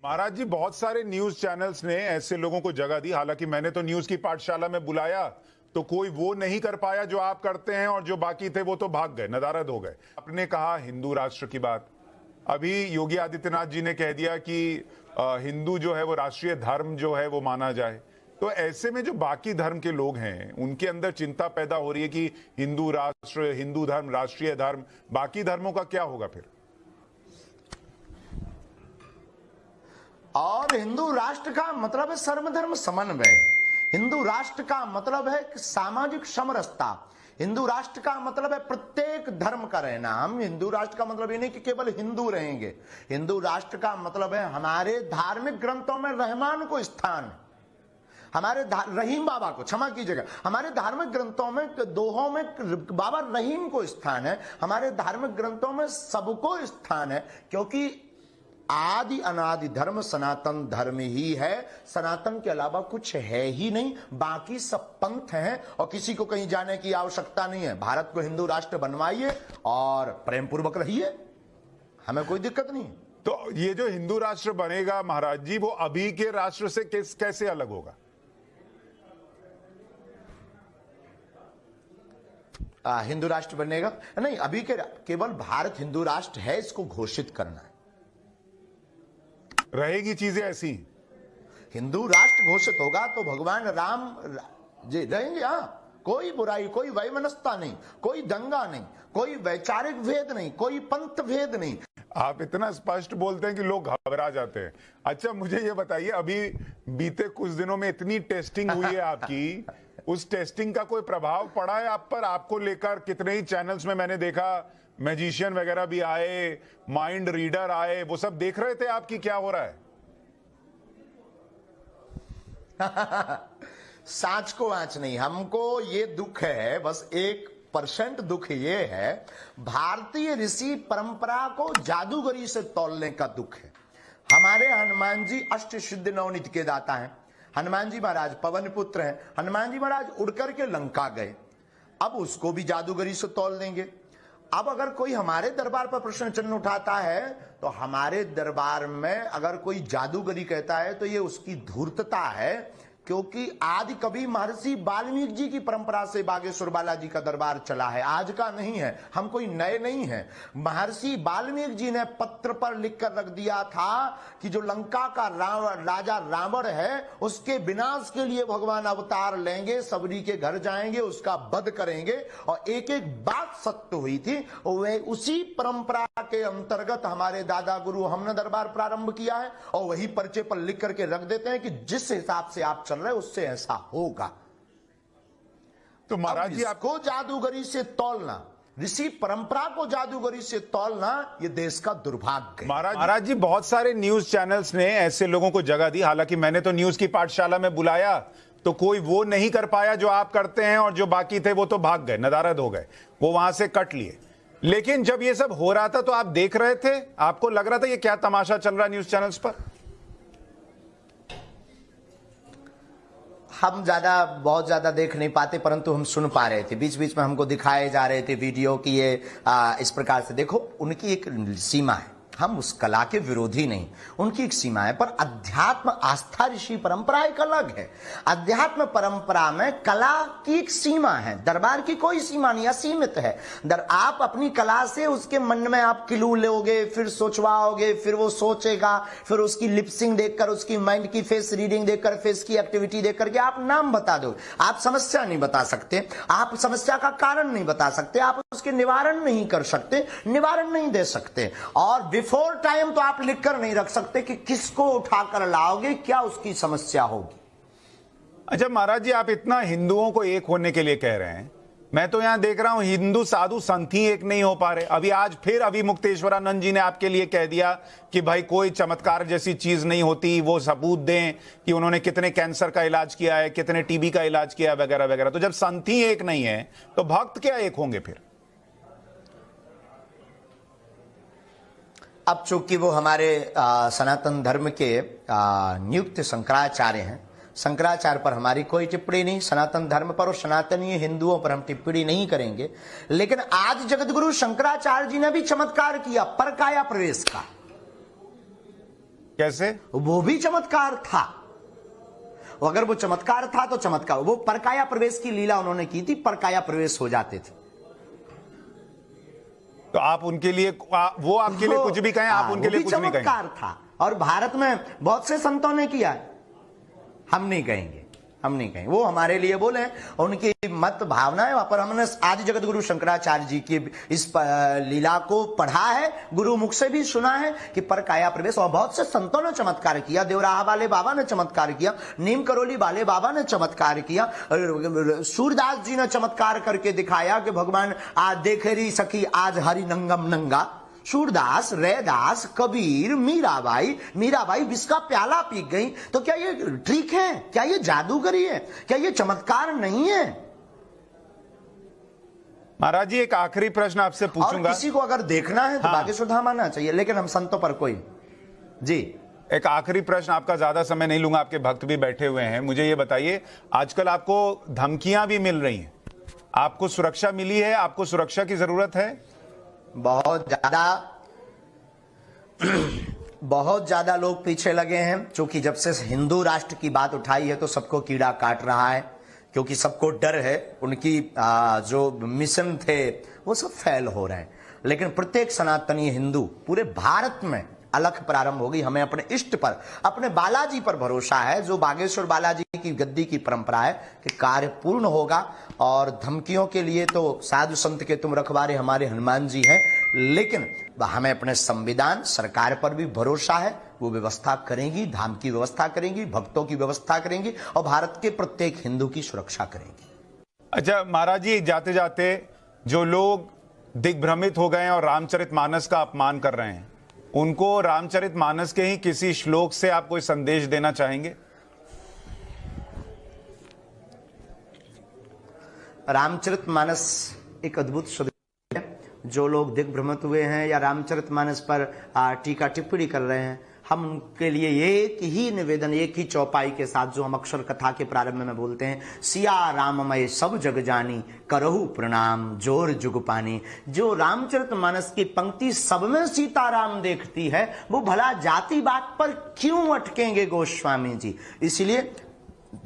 महाराज जी, बहुत सारे news channels ने ऐसे लोगों को जगह दी। हालांकि मैंने तो न्यूज की पाठशाला में बुलाया तो कोई वो नहीं कर पाया जो आप करते हैं, और जो बाकी थे वो तो भाग गए, नदारद हो गए। आपने कहा हिंदू राष्ट्र की बात, अभी योगी आदित्यनाथ जी ने कह दिया कि हिंदू जो है वो राष्ट्रीय धर्म जो है वो माना जाए। तो ऐसे में जो बाकी धर्म के लोग हैं उनके अंदर चिंता पैदा हो रही है कि हिंदू राष्ट्र, हिंदू धर्म, राष्ट्रीय धर्म, बाकी धर्मों का क्या होगा फिर? और हिंदू राष्ट्र का मतलब है सर्वधर्म समन्वय। हिंदू राष्ट्र का मतलब है सामाजिक समरसता। हिंदू राष्ट्र का मतलब है प्रत्येक धर्म का रहना। हम हिंदू राष्ट्र का मतलब ये नहीं कि केवल हिंदू रहेंगे। हिंदू राष्ट्र का मतलब है हमारे धार्मिक ग्रंथों में रहमान को स्थान है, हमारे रहीम बाबा को, क्षमा कीजिएगा, हमारे धार्मिक ग्रंथों में दोहों में बाबा रहीम को स्थान है, हमारे धार्मिक ग्रंथों में सबको स्थान है, क्योंकि आदि अनादि धर्म सनातन धर्म ही है। सनातन के अलावा कुछ है ही नहीं, बाकी सब पंथ हैं और किसी को कहीं जाने की आवश्यकता नहीं है। भारत को हिंदू राष्ट्र बनवाइए और प्रेम पूर्वक रहिए, हमें कोई दिक्कत नहीं। तो ये जो हिंदू राष्ट्र बनेगा महाराज जी, वो अभी के राष्ट्र से कैसे अलग होगा? हिंदू राष्ट्र बनेगा नहीं, अभी के केवल भारत हिंदू राष्ट्र है, इसको घोषित करना है। रहेगी चीजें ऐसी, हिंदू राष्ट्र घोषित होगा तो भगवान राम जी रहेंगे। हाँ, कोई बुराई, कोई वैमनस्यता नहीं, कोई दंगा नहीं, कोई वैचारिक भेद नहीं, कोई पंथ भेद नहीं। आप इतना स्पष्ट बोलते हैं कि लोग घबरा जाते हैं। अच्छा, मुझे ये बताइए, अभी बीते कुछ दिनों में इतनी टेस्टिंग हुई है आपकी, उस टेस्टिंग का कोई प्रभाव पड़ा है आप पर? आपको लेकर कितने ही चैनल्स में मैंने देखा, मैजिशियन वगैरह भी आए, माइंड रीडर आए, वो सब देख रहे थे आपकी क्या हो रहा है? सांच को आंच नहीं, हमको ये दुख है, बस 1% दुख ये है, भारतीय ऋषि परंपरा को जादूगरी से तौलने का दुख है। हमारे हनुमान जी अष्ट सिद्धि नवनीत के दाता हैं। हनुमान जी महाराज पवन पुत्र हैं। हनुमान जी महाराज उड़कर के लंका गए, अब उसको भी जादूगरी से तौल देंगे। अब अगर कोई हमारे दरबार पर प्रश्न चिन्ह उठाता है तो हमारे दरबार में अगर कोई जादूगरी कहता है तो ये उसकी धूर्तता है, क्योंकि आदि कभी महर्षि वाल्मीकि जी की परंपरा से बागेश्वर बालाजी का दरबार चला है, आज का नहीं है, हम कोई नए नहीं हैं। महर्षि वाल्मीकि जी ने पत्र पर लिखकर रख दिया था कि जो लंका का राजा रावण है उसके विनाश के लिए भगवान अवतार लेंगे, सबरी के घर जाएंगे, उसका वध करेंगे, और एक एक बात सत्य हुई थी। वह उसी परंपरा के अंतर्गत हमारे दादा गुरु हमने दरबार प्रारंभ किया है, और वही पर्चे पर लिख करके रख देते हैं कि जिस हिसाब से आप चल रहे उससे ऐसा होगा। तो महाराज जी, आपको जादूगरी से तौलना, ऋषि परंपरा को जादूगरी से तौलना, ये देश का दुर्भाग्य है। महाराज जी, बहुत सारे न्यूज चैनल्स ने ऐसे लोगों को जगह दी। हालांकि मैंने तो न्यूज की पाठशाला में बुलाया तो कोई वो नहीं कर पाया जो आप करते हैं, और जो बाकी थे वो तो भाग गए, नदारद हो गए, वो वहां से कट लिए। लेकिन जब ये सब हो रहा था तो आप देख रहे थे, आपको लग रहा था ये क्या तमाशा चल रहा है न्यूज चैनल्स पर? हम बहुत ज्यादा देख नहीं पाते, परंतु हम सुन पा रहे थे। बीच बीच में हमको दिखाए जा रहे थे वीडियो कि ये इस प्रकार से देखो, उनकी एक सीमा है, हम उस कला के विरोधी नहीं, उनकी एक सीमा है। पर अध्यात्म आस्था ऋषि परंपरा एक अलग है। अध्यात्म परंपरा में कला की एक सीमा है, दरबार की कोई सीमा नहीं, असीमित है। आप अपनी कला से उसके मन में आप क्लू लोगे, फिर सोचवाओगे, फिर वो सोचेगा, फिर उसकी लिपसिंग देखकर, उसकी माइंड की फेस रीडिंग देखकर, फेस की एक्टिविटी देख करके आप नाम बता दो। आप समस्या नहीं बता सकते, आप समस्या का कारण नहीं बता सकते, आप उसके निवारण नहीं कर सकते, निवारण नहीं दे सकते, और बिफोर टाइम तो आप लिखकर नहीं रख सकते कि किसको उठाकर लाओगे, क्या उसकी समस्या होगी। अच्छा महाराज जी, आप इतना हिंदुओं को एक होने के लिए कह रहे हैं, मैं तो यहां देख रहा हूं हिंदू साधु संत ही एक नहीं हो पा रहे। अभी आज फिर अभी मुक्तेश्वरानंद जी ने आपके लिए कह दिया कि भाई कोई चमत्कार जैसी चीज नहीं होती, वो सबूत दें कि उन्होंने कितने कैंसर का इलाज किया है, कितने टीबी का इलाज किया वगैरह वगैरह। तो जब संत ही एक नहीं है तो भक्त क्या एक होंगे फिर? अब चूंकि वो हमारे सनातन धर्म के नियुक्त शंकराचार्य हैं, शंकराचार्य पर हमारी कोई टिप्पणी नहीं, सनातन धर्म पर और सनातनीय हिंदुओं पर हम टिप्पणी नहीं करेंगे। लेकिन आज जगतगुरु शंकराचार्य जी ने भी चमत्कार किया, परकाया प्रवेश का। कैसे? वो भी चमत्कार था। अगर वो चमत्कार था तो चमत्कार, वो परकाया प्रवेश की लीला उन्होंने की थी, परकाया प्रवेश हो जाते थे। तो आप उनके लिए वो आपके लिए कुछ भी कहें, आप उनके लिए कुछ नहीं कहें। चमत्कार था और भारत में बहुत से संतों ने किया है, हम नहीं कहेंगे, हम नहीं कहेंगे। वो हमारे लिए बोले, उनकी मत भावना है। वहां पर हमने आदि जगत गुरु शंकराचार्य जी की इस लीला को पढ़ा है, गुरु मुख से भी सुना है कि परकाया प्रवेश, और बहुत से संतों ने चमत्कार किया। देवराहा वाले बाबा ने चमत्कार किया, नीम करोली वाले बाबा ने चमत्कार किया, सूरदास जी ने चमत्कार करके दिखाया कि भगवान आज देखे रही सखी आज हरि नंगम नंगा। सूरदास, रैदास, कबीर, मीराबाई विष का प्याला पी गई। तो क्या ये ट्रिक है? क्या ये जादूगरी है? क्या ये चमत्कार नहीं है? महाराज जी, एक आखिरी प्रश्न आपसे पूछूंगा। और किसी को अगर देखना है तो बागेश्वर धाम आना चाहिए, लेकिन हम संतों पर कोई जी। एक आखिरी प्रश्न, आपका ज्यादा समय नहीं लूंगा, आपके भक्त भी बैठे हुए हैं। मुझे ये बताइए, आजकल आपको धमकियां भी मिल रही हैं, आपको सुरक्षा मिली है? आपको सुरक्षा की जरूरत है? बहुत ज्यादा लोग पीछे लगे हैं, क्योंकि जब से हिंदू राष्ट्र की बात उठाई है तो सबको कीड़ा काट रहा है, क्योंकि सबको डर है। उनकी जो मिशन थे वो सब फेल हो रहे हैं। लेकिन प्रत्येक सनातनी हिंदू पूरे भारत में अलख प्रारंभ होगी। हमें अपने इष्ट पर, अपने बालाजी पर भरोसा है, जो बागेश्वर बालाजी की गद्दी की परंपरा है कि कार्य पूर्ण होगा। और धमकियों के लिए तो साधु संत के तुम रखवारे हमारे हनुमान जी हैं, लेकिन हमें अपने संविधान सरकार पर भी भरोसा है। वो व्यवस्था करेंगी, धाम की व्यवस्था करेंगी, भक्तों की व्यवस्था करेंगी और भारत के प्रत्येक हिंदू की सुरक्षा करेंगी। अच्छा महाराज जी, जाते जाते जो लोग दिग्भ्रमित हो गए और रामचरितमानस का अपमान कर रहे हैं, उनको रामचरितमानस के ही किसी श्लोक से आप कोई संदेश देना चाहेंगे? रामचरितमानस एक अद्भुत शब्द है। जो लोग दिग्भ्रमित हुए हैं या रामचरितमानस पर टीका टिप्पणी कर रहे हैं, हम उनके लिए एक ही निवेदन, एक ही चौपाई के साथ, जो हम अक्षर कथा के प्रारंभ में बोलते हैं, सिया राममय सब जग जानी, करहु प्रणाम जोर जुग पानी। जो रामचरितमानस की पंक्ति सब में सीताराम देखती है, वो भला जाति बात पर क्यों अटकेंगे गोस्वामी जी? इसलिए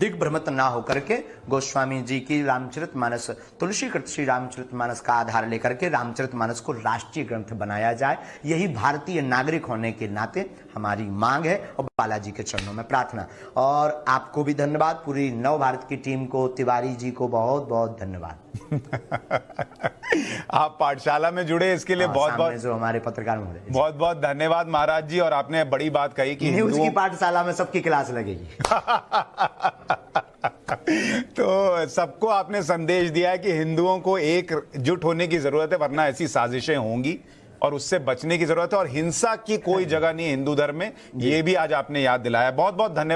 दिग्भ्रमित ना होकर के गोस्वामी जी की रामचरितमानस, तुलसीकृत श्री रामचरितमानस का आधार लेकर के रामचरितमानस को राष्ट्रीय ग्रंथ बनाया जाए। यही भारतीय नागरिक होने के नाते हमारी मांग है और बालाजी के चरणों में प्रार्थना। और आपको भी धन्यवाद, पूरी नव भारत की टीम को, तिवारी जी को बहुत बहुत धन्यवाद। आप पाठशाला में जुड़े इसके लिए बहुत बहुत, जो हमारे पत्रकार महोदय, बहुत बहुत धन्यवाद महाराज जी। और आपने बड़ी बात कही कि न्यूज की पाठशाला में सबकी क्लास लगेगी। तो सबको आपने संदेश दिया है कि हिंदुओं को एकजुट होने की जरूरत है, वरना ऐसी साजिशें होंगी और उससे बचने की जरूरत है। और हिंसा की कोई जगह नहीं है हिंदू धर्म में, ये भी आज आपने याद दिलाया। बहुत बहुत धन्यवाद।